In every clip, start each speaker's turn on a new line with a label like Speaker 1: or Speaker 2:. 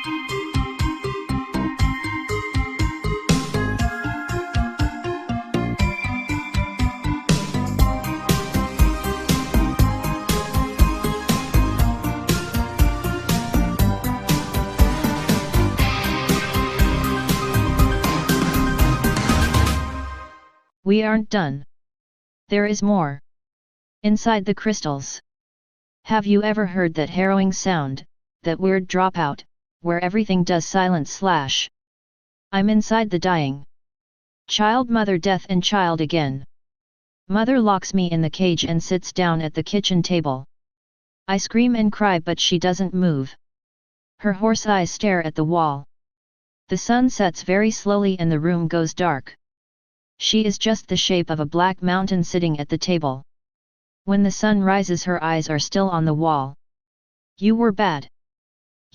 Speaker 1: We aren't done. There is more. Inside the crystals. Have you ever heard that harrowing sound, that weird dropout, where everything does silent slash? I'm inside the dying child, mother, death and child again. Mother locks me in the cage and sits down at the kitchen table. I scream and cry but she doesn't move. Her horse eyes stare at the wall. The sun sets very slowly and the room goes dark. She is just the shape of a black mountain sitting at the table. When the sun rises her eyes are still on the wall. You were bad.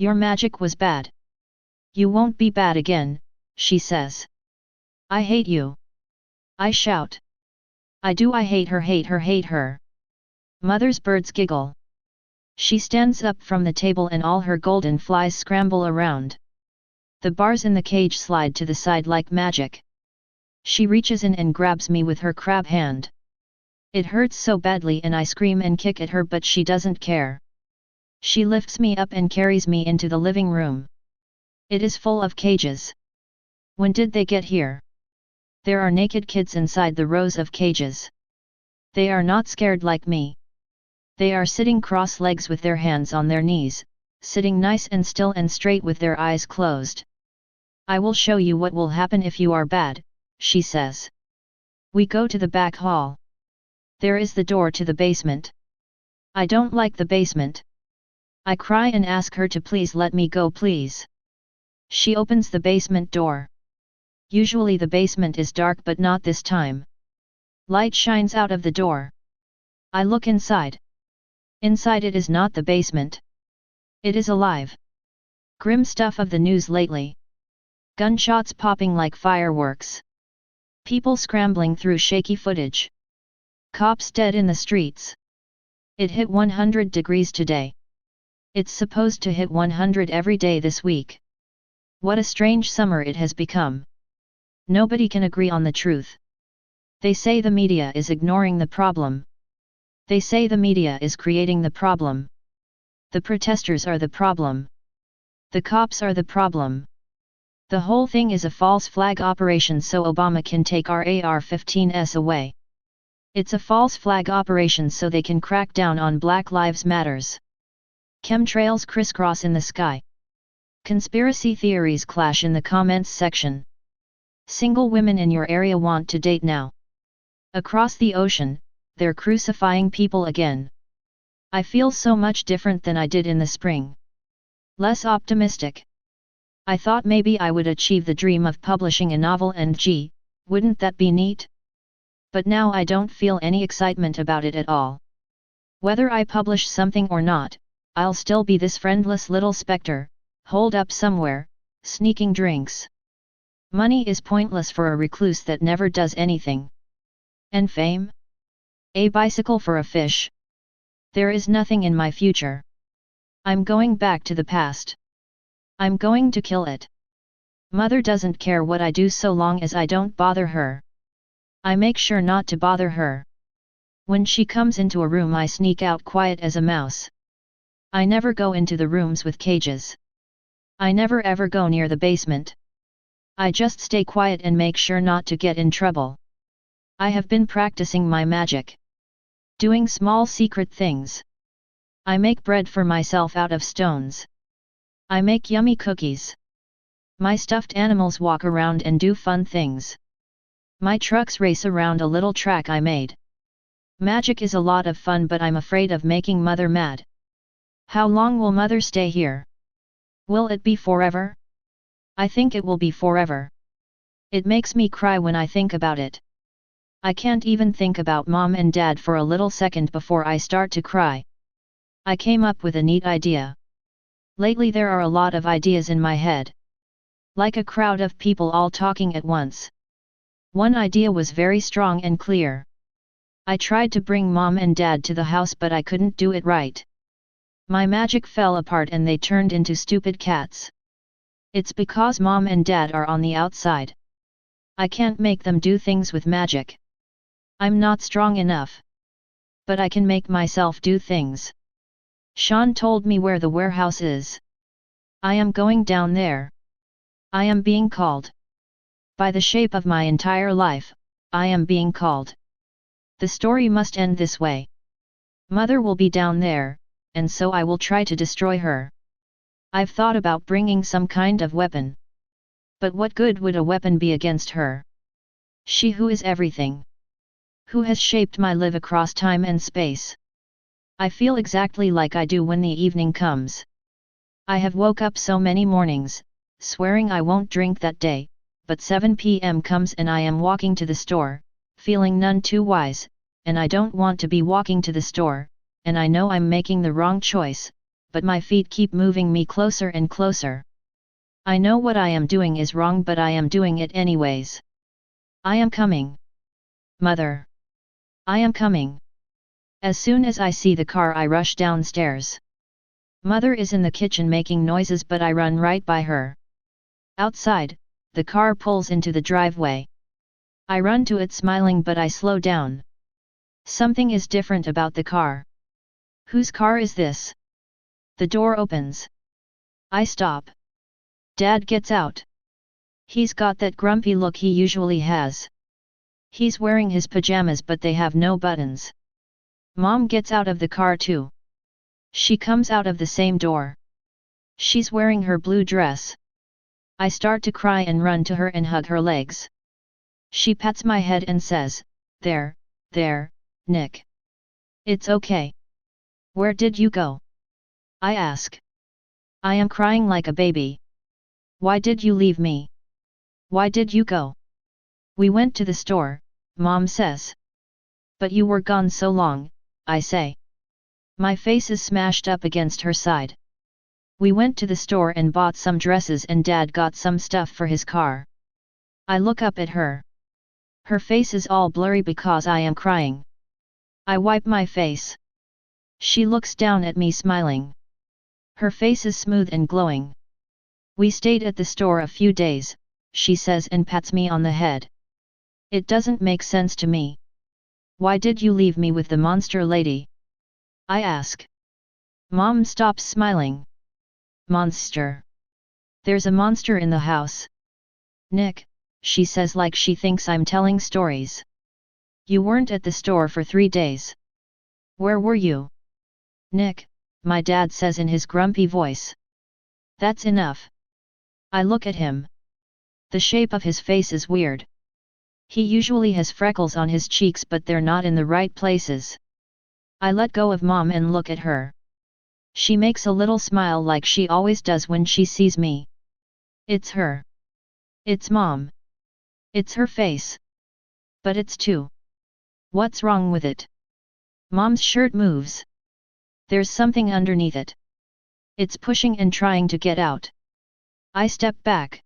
Speaker 1: Your magic was bad. You won't be bad again, she says. I hate you. I shout. I do. I hate her, hate her, hate her. Mother's birds giggle. She stands up from the table and all her golden flies scramble around. The bars in the cage slide to the side like magic. She reaches in and grabs me with her crab hand. It hurts so badly and I scream and kick at her but she doesn't care. She lifts me up and carries me into the living room. It is full of cages. When did they get here? There are naked kids inside the rows of cages. They are not scared like me. They are sitting cross legs with their hands on their knees, sitting nice and still and straight with their eyes closed. I will show you what will happen if you are bad, she says. We go to the back hall. There is the door to the basement. I don't like the basement. I cry and ask her to please let me go, please. She opens the basement door. Usually the basement is dark but not this time. Light shines out of the door. I look inside. Inside it is not the basement. It is alive. Grim stuff of the news lately. Gunshots popping like fireworks. People scrambling through shaky footage. Cops dead in the streets. It hit 100 degrees today. It's supposed to hit 100 every day this week. What a strange summer it has become. Nobody can agree on the truth. They say the media is ignoring the problem. They say the media is creating the problem. The protesters are the problem. The cops are the problem. The whole thing is a false flag operation so Obama can take our AR-15s away. It's a false flag operation so they can crack down on Black Lives Matters. Chemtrails crisscross in the sky. Conspiracy theories clash in the comments section. Single women in your area want to date now. Across the ocean, they're crucifying people again. I feel so much different than I did in the spring. Less optimistic. I thought maybe I would achieve the dream of publishing a novel and gee, wouldn't that be neat? But now I don't feel any excitement about it at all. Whether I publish something or not, I'll still be this friendless little specter, holed up somewhere, sneaking drinks. Money is pointless for a recluse that never does anything. And fame? A bicycle for a fish. There is nothing in my future. I'm going back to the past. I'm going to kill it. Mother doesn't care what I do so long as I don't bother her. I make sure not to bother her. When she comes into a room I sneak out quiet as a mouse. I never go into the rooms with cages. I never ever go near the basement. I just stay quiet and make sure not to get in trouble. I have been practicing my magic. Doing small secret things. I make bread for myself out of stones. I make yummy cookies. My stuffed animals walk around and do fun things. My trucks race around a little track I made. Magic is a lot of fun but I'm afraid of making Mother mad. How long will Mother stay here? Will it be forever? I think it will be forever. It makes me cry when I think about it. I can't even think about Mom and Dad for a little second before I start to cry. I came up with a neat idea. Lately there are a lot of ideas in my head. Like a crowd of people all talking at once. One idea was very strong and clear. I tried to bring Mom and Dad to the house but I couldn't do it right. My magic fell apart and they turned into stupid cats. It's because mom and dad are on the outside. I can't make them do things with magic. I'm not strong enough. But I can make myself do things. Sean told me where the warehouse is. I am going down there. I am being called. By the shape of my entire life, I am being called. The story must end this way. Mother will be down there, and so I will try to destroy her. I've thought about bringing some kind of weapon. But what good would a weapon be against her? She who is everything. Who has shaped my life across time and space. I feel exactly like I do when the evening comes. I have woke up so many mornings, swearing I won't drink that day, but 7 p.m. comes and I am walking to the store, feeling none too wise, and I don't want to be walking to the store, and I know I'm making the wrong choice, but my feet keep moving me closer and closer. I know what I am doing is wrong, but I am doing it anyways. I am coming. Mother. I am coming. As soon as I see the car I rush downstairs. Mother is in the kitchen making noises, but I run right by her. Outside, the car pulls into the driveway. I run to it smiling, but I slow down. Something is different about the car. Whose car is this? The door opens. I stop. Dad gets out. He's got that grumpy look he usually has. He's wearing his pajamas, but they have no buttons. Mom gets out of the car too. She comes out of the same door. She's wearing her blue dress. I start to cry and run to her and hug her legs. She pats my head and says, "There, Nick. It's okay. Where did you go?" I ask. I am crying like a baby. Why did you leave me? Why did you go? We went to the store, Mom says. But you were gone so long, I say. My face is smashed up against her side. We went to the store and bought some dresses, and Dad got some stuff for his car. I look up at her. Her face is all blurry because I am crying. I wipe my face. She looks down at me smiling. Her face is smooth and glowing. We stayed at the store a few days, she says and pats me on the head. It doesn't make sense to me. Why did you leave me with the monster lady? I ask. Mom stops smiling. Monster. There's a monster in the house. Nick, she says like she thinks I'm telling stories. You weren't at the store for 3 days. Where were you? Nick, my dad says in his grumpy voice. That's enough. I look at him. The shape of his face is weird. He usually has freckles on his cheeks, but they're not in the right places. I let go of Mom and look at her. She makes a little smile like she always does when she sees me. It's her. It's Mom. It's her face. But it's two. What's wrong with it? Mom's shirt moves. There's something underneath it. It's pushing and trying to get out. I step back.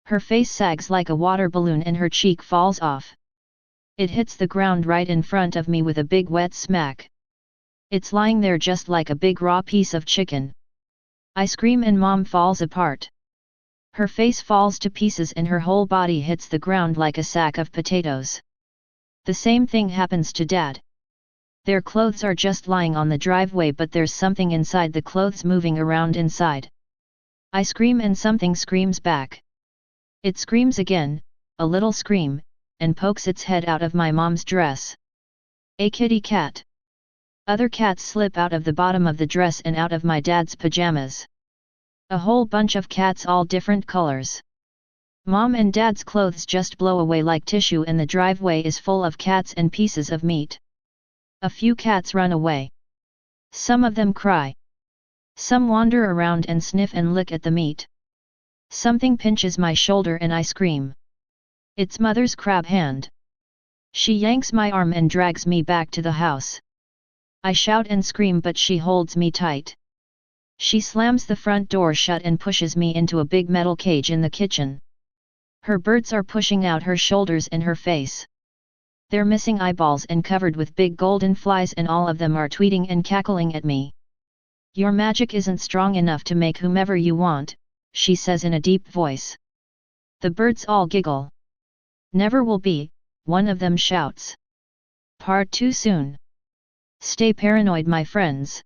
Speaker 1: Her face sags like a water balloon and her cheek falls off. It hits the ground right in front of me with a big wet smack. It's lying there just like a big raw piece of chicken. I scream and Mom falls apart. Her face falls to pieces and her whole body hits the ground like a sack of potatoes. The same thing happens to Dad. Their clothes are just lying on the driveway, but there's something inside the clothes moving around inside. I scream and something screams back. It screams again, a little scream, and pokes its head out of my mom's dress. A kitty cat. Other cats slip out of the bottom of the dress and out of my dad's pajamas. A whole bunch of cats, all different colors. Mom and Dad's clothes just blow away like tissue and the driveway is full of cats and pieces of meat. A few cats run away. Some of them cry. Some wander around and sniff and lick at the meat. Something pinches my shoulder and I scream. It's Mother's crab hand. She yanks my arm and drags me back to the house. I shout and scream, but she holds me tight. She slams the front door shut and pushes me into a big metal cage in the kitchen. Her birds are pushing out her shoulders and her face. They're missing eyeballs and covered with big golden flies, and all of them are tweeting and cackling at me. Your magic isn't strong enough to make whomever you want, she says in a deep voice. The birds all giggle. Never will be, one of them shouts. Part 2 soon. Stay paranoid, my friends.